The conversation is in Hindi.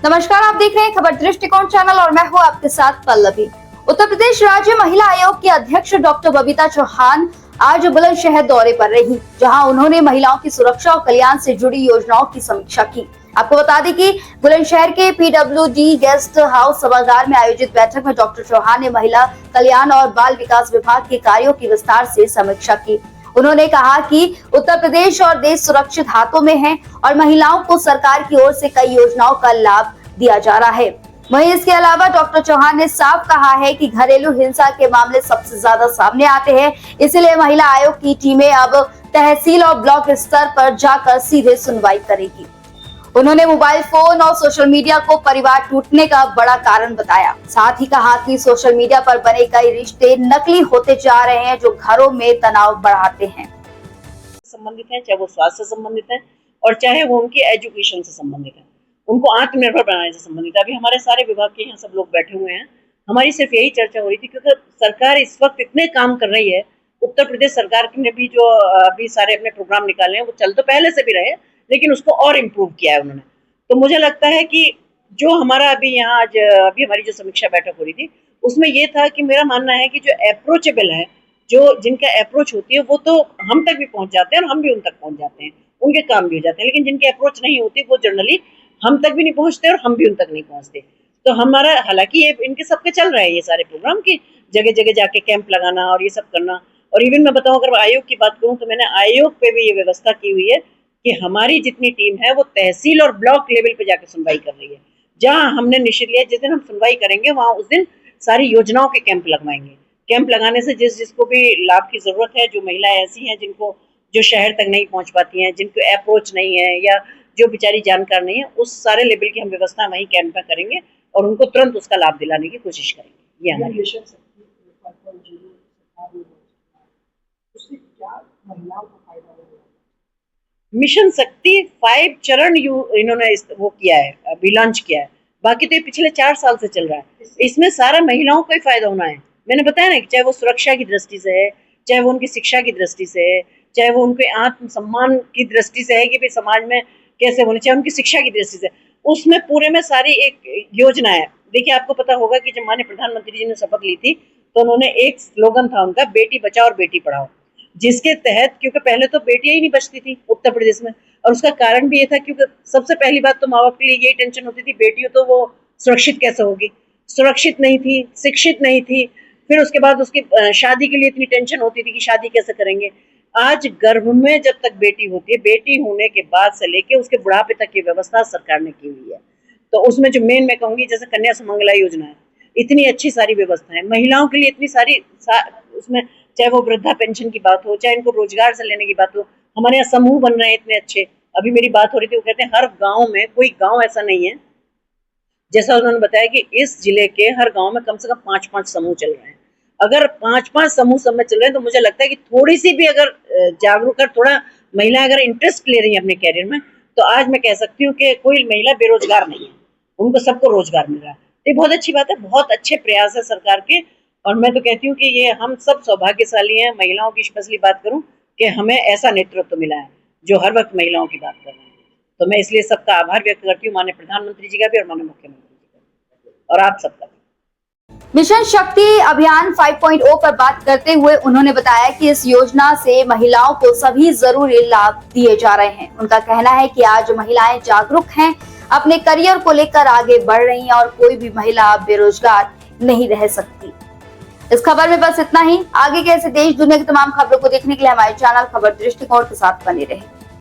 नमस्कार, आप देख रहे हैं खबर दृष्टिकोण चैनल और मैं हूं आपके साथ पल्लवी। उत्तर प्रदेश राज्य महिला आयोग की अध्यक्ष डॉक्टर बबीता चौहान आज बुलंदशहर दौरे पर रही, जहां उन्होंने महिलाओं की सुरक्षा और कल्याण से जुड़ी योजनाओं की समीक्षा की। आपको बता दें कि बुलंदशहर के PWD गेस्ट हाउस सभागार में आयोजित बैठक में डॉक्टर चौहान ने महिला कल्याण और बाल विकास विभाग के कार्यों की विस्तार से समीक्षा की। उन्होंने कहा कि उत्तर प्रदेश और देश सुरक्षित हाथों में है और महिलाओं को सरकार की ओर से कई योजनाओं का लाभ दिया जा रहा है। वहीं इसके अलावा डॉक्टर चौहान ने साफ कहा है कि घरेलू हिंसा के मामले सबसे ज्यादा सामने आते हैं, इसलिए महिला आयोग की टीमें अब तहसील और ब्लॉक स्तर पर जाकर सीधे सुनवाई करेगी। उन्होंने मोबाइल फोन और सोशल मीडिया को परिवार टूटने का बड़ा कारण बताया। साथ ही कहा कि सोशल मीडिया पर बने कई रिश्ते नकली होते जा रहे हैं, जो घरों में तनाव बढ़ाते हैं। संबंधित है, चाहे वो स्वास्थ्य से संबंधित है और चाहे वो उनकी एजुकेशन से संबंधित है, उनको आत्मनिर्भर बनाने से संबंधित है। अभी हमारे सारे विभाग के यहाँ सब लोग बैठे हुए हैं। हमारी सिर्फ यही चर्चा हो रही थी, क्योंकि सरकार इस वक्त इतने काम कर रही है। उत्तर प्रदेश सरकार ने भी जो अभी सारे अपने प्रोग्राम निकाले हैं, वो चल तो पहले से भी रहे, लेकिन उसको और इम्प्रूव किया है उन्होंने। तो मुझे लगता है कि जो हमारा अभी यहाँ आज अभी हमारी जो समीक्षा बैठक हो रही थी, उसमें ये था कि मेरा मानना है कि जो अप्रोचेबल है, जो जिनका अप्रोच होती है, वो तो हम तक भी पहुंच जाते हैं और हम भी उन तक पहुंच जाते हैं, उनके काम भी हो जाते हैं। लेकिन जिनकी अप्रोच नहीं होती, वो जनरली हम तक भी नहीं पहुंचते और हम भी उन तक नहीं पहुंचते। तो हमारा, हालांकि ये इनके सबके चल रहे हैं ये सारे प्रोग्राम की जगह जगह जाके कैंप लगाना और ये सब करना। और इवन मैं बताऊं, अगर आयोग की बात करूं तो मैंने आयोग पे भी ये व्यवस्था की हुई है कि हमारी जितनी टीम है वो तहसील और ब्लॉक लेवल पे जाकर सुनवाई कर रही है। जहां हमने निश्चित लिया, जिस दिन हम सुनवाई करेंगे वहां उस दिन सारी योजनाओं के कैंप लगवाएंगे। कैंप लगाने से जिसको भी लाभ की जरूरत है, जो महिलाएं ऐसी हैं जिनको जो शहर तक नहीं पहुंच पाती हैं, जिनको अप्रोच नहीं है या जो बेचारी जानकार नहीं है, उस सारे लेवल की हम व्यवस्था वहीं कैंप में करेंगे और उनको तुरंत उसका लाभ दिलाने की कोशिश करेंगे। ये हमारी मिशन शक्ति 5 चरण इन्होंने वो किया है, अभी लॉन्च किया है। बाकी तो ये पिछले 4 साल से चल रहा है। इसमें सारा महिलाओं को ही फायदा होना है। मैंने बताया ना कि चाहे वो सुरक्षा की दृष्टि से है, चाहे वो उनकी शिक्षा की दृष्टि से है, चाहे वो उनके आत्मसम्मान की दृष्टि से है कि भाई समाज में कैसे होने चाहिए, उनकी शिक्षा की दृष्टि से, उसमें पूरे में सारी एक योजना है। देखिए, आपको पता होगा कि जब माननीय प्रधानमंत्री जी ने शपथ ली थी, तो उन्होंने एक स्लोगन था उनका, बेटी बचाओ और बेटी पढ़ाओ, जिसके तहत, क्योंकि पहले तो बेटियां ही नहीं बचती थी उत्तर प्रदेश में, और उसका कारण भी ये था क्योंकि सबसे पहली बात तो माँ बाप के लिए यही टेंशन होती थी, बेटियों तो वो सुरक्षित कैसे होगी, सुरक्षित नहीं थी, शिक्षित नहीं थी। फिर उसके बाद उसकी शादी के लिए इतनी टेंशन होती थी कि शादी कैसे करेंगे। आज गर्भ में जब तक बेटी होती है, बेटी होने के बाद से लेके उसके बुढ़ापे तक की व्यवस्था सरकार ने की हुई है। तो उसमें जो मेन मैं कहूंगी, जैसे कन्या सुमंगला योजना है, इतनी अच्छी सारी व्यवस्था है महिलाओं के लिए, इतनी सारी उसमें चाहे वो वृद्धा पेंशन की बात हो, चाहे इनको रोजगार से लेने की बात हो। हमारे यहाँ समूह बन रहे हैं इतने अच्छे। अभी मेरी बात हो रही थी, वो कहते हैं हर गाँव में, कोई गाँव ऐसा नहीं है, जैसा उन्होंने बताया कि इस जिले के हर गाँव में कम से कम 5-5 समूह चल रहे हैं। अगर 5-5 समूह सब में चल रहे हैं, तो मुझे लगता है कि थोड़ी सी भी अगर जागरूक कर, थोड़ा महिलाएं अगर इंटरेस्ट ले रही है अपने कैरियर में, तो आज मैं कह सकती हूँ कि कोई महिला बेरोजगार नहीं है, उनको सबको रोजगार मिल रहा है। ये बहुत अच्छी बात है, बहुत अच्छे प्रयास है सरकार के। और मैं तो कहती हूँ कि ये हम सब सौभाग्यशाली हैं, महिलाओं की स्पेशली बात करूँ, कि हमें ऐसा नेतृत्व मिला है जो हर वक्त महिलाओं की बात कर रहे हैं। तो मैं इसलिए सबका आभार व्यक्त करती हूँ, माननीय प्रधानमंत्री जी का भी और माननीय मुख्यमंत्री जी का और आप सबका। मिशन शक्ति अभियान 5.0 पर बात करते हुए उन्होंने बताया कि इस योजना से महिलाओं को सभी जरूरी लाभ दिए जा रहे हैं। उनका कहना है कि आज महिलाएं जागरूक हैं, अपने करियर को लेकर आगे बढ़ रही हैं और कोई भी महिला बेरोजगार नहीं रह सकती। इस खबर में बस इतना ही। आगे के ऐसे देश दुनिया की तमाम खबरों को देखने के लिए हमारे चैनल खबर दृष्टिकोण के साथ बने रहें।